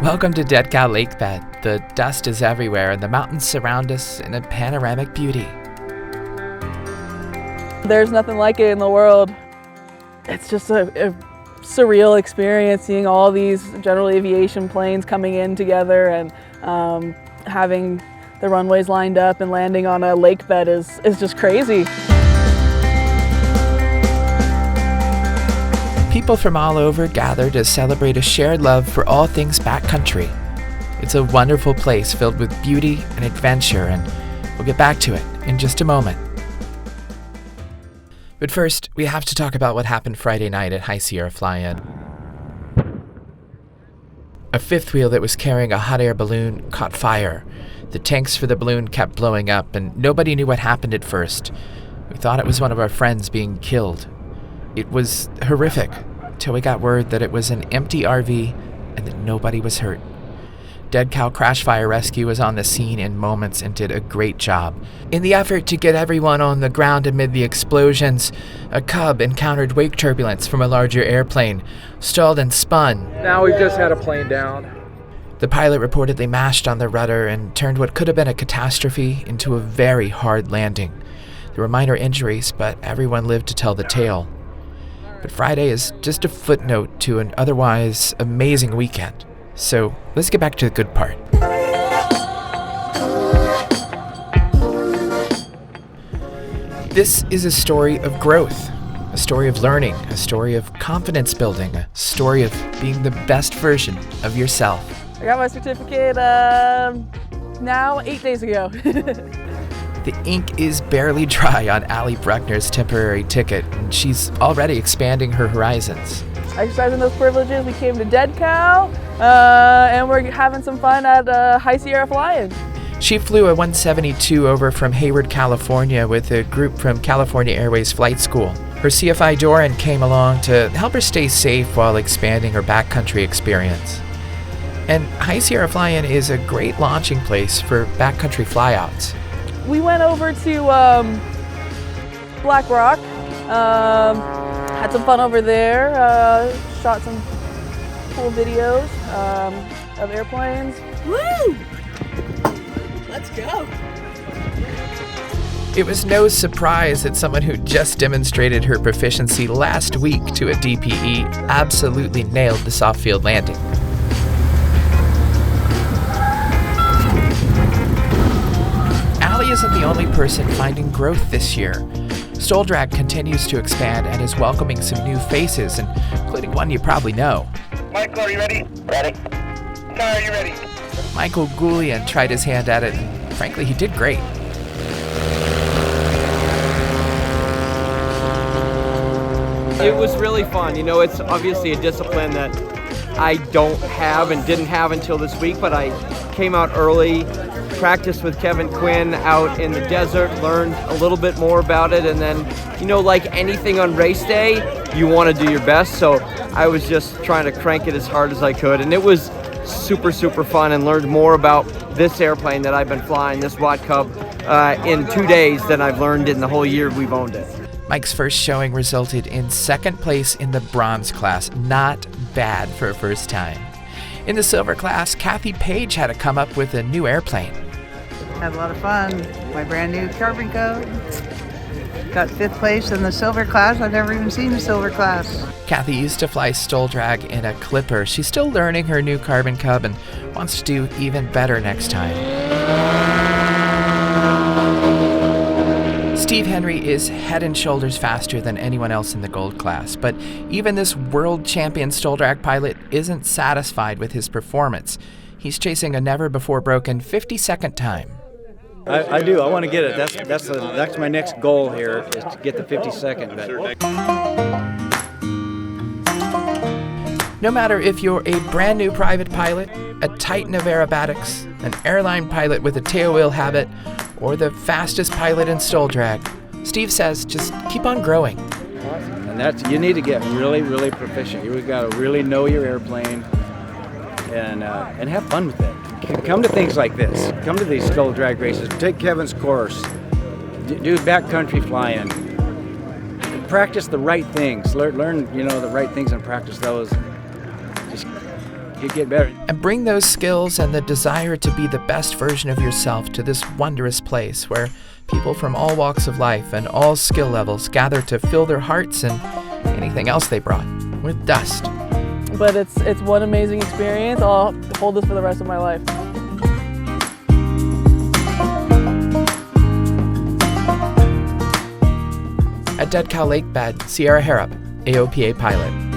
Welcome to Dead Cow Lakebed. The dust is everywhere and the mountains surround us in a panoramic beauty. There's nothing like it in the world. It's just a surreal experience seeing all these general aviation planes coming in together and having the runways lined up and landing on a lakebed is just crazy. People from all over gather to celebrate a shared love for all things backcountry. It's a wonderful place filled with beauty and adventure, and we'll get back to it in just a moment. But first, we have to talk about what happened Friday night at High Sierra Fly-In. A fifth wheel that was carrying a hot air balloon caught fire. The tanks for the balloon kept blowing up, and nobody knew what happened at first. We thought it was one of our friends being killed. It was horrific, till we got word that it was an empty RV and that nobody was hurt. Dead Cow Crash Fire Rescue was on the scene in moments and did a great job. In the effort to get everyone on the ground amid the explosions, a Cub encountered wake turbulence from a larger airplane, stalled and spun. Now we've just had a plane down. The pilot reportedly mashed on the rudder and turned what could have been a catastrophe into a very hard landing. There were minor injuries, but everyone lived to tell the tale. But Friday is just a footnote to an otherwise amazing weekend. So let's get back to the good part. This is a story of growth, a story of learning, a story of confidence building, a story of being the best version of yourself. I got my certificate now 8 days ago. The ink is barely dry on Allie Bruckner's temporary ticket, and she's already expanding her horizons. Exercising those privileges, we came to Dead Cow, and we're having some fun at High Sierra Fly-In. She flew a 172 over from Hayward, California with a group from California Airways Flight School. Her CFI Doran came along to help her stay safe while expanding her backcountry experience. And High Sierra Fly-In is a great launching place for backcountry flyouts. We went over to Black Rock, had some fun over there, shot some cool videos of airplanes. Woo! Let's go! It was no surprise that someone who just demonstrated her proficiency last week to a DPE absolutely nailed the soft field landing. Allie isn't the only person finding growth this year. Stoll Drag continues to expand and is welcoming some new faces, including one you probably know. Michael, are you ready? Ready. Ty, are you ready? Michael Goulian tried his hand at it, and frankly, he did great. It was really fun. You know, it's obviously a discipline that I don't have and didn't have until this week, but I came out early, practiced with Kevin Quinn out in the desert, learned a little bit more about it, and then, you know, like anything on race day, you want to do your best, so I was just trying to crank it as hard as I could, and it was super, super fun, and learned more about this airplane that I've been flying, this Watt Cub, in 2 days than I've learned in the whole year we've owned it. Mike's first showing resulted in second place in the bronze class. Not bad for a first time. In the silver class, Kathy Page had to come up with a new airplane. Had a lot of fun. My brand new carbon code. Got fifth place in the silver class. I've never even seen a silver class. Kathy used to fly Stoll Drag in a Clipper. She's still learning her new Carbon Cub and wants to do even better next time. Steve Henry is head and shoulders faster than anyone else in the gold class, but even this world champion Stoll Drag pilot isn't satisfied with his performance. He's chasing a never-before-broken 52nd time. I do. I want to get it. That's my next goal here, is to get the 52nd. No matter if you're a brand new private pilot, a titan of aerobatics, an airline pilot with a tailwheel habit, or the fastest pilot in Stoll Drag, Steve says just keep on growing. And you need to get really, really proficient. You've got to really know your airplane and have fun with it. Come to things like this. Come to these Stoll Drag races. Take Kevin's course. Do backcountry flying. Practice the right things. Learn the right things and practice those. Just you get better. And bring those skills and the desire to be the best version of yourself to this wondrous place where people from all walks of life and all skill levels gather to fill their hearts and anything else they brought with dust. But it's one amazing experience. I'll hold this for the rest of my life. At Dead Cow Lakebed, Sierra Harrop, AOPA pilot.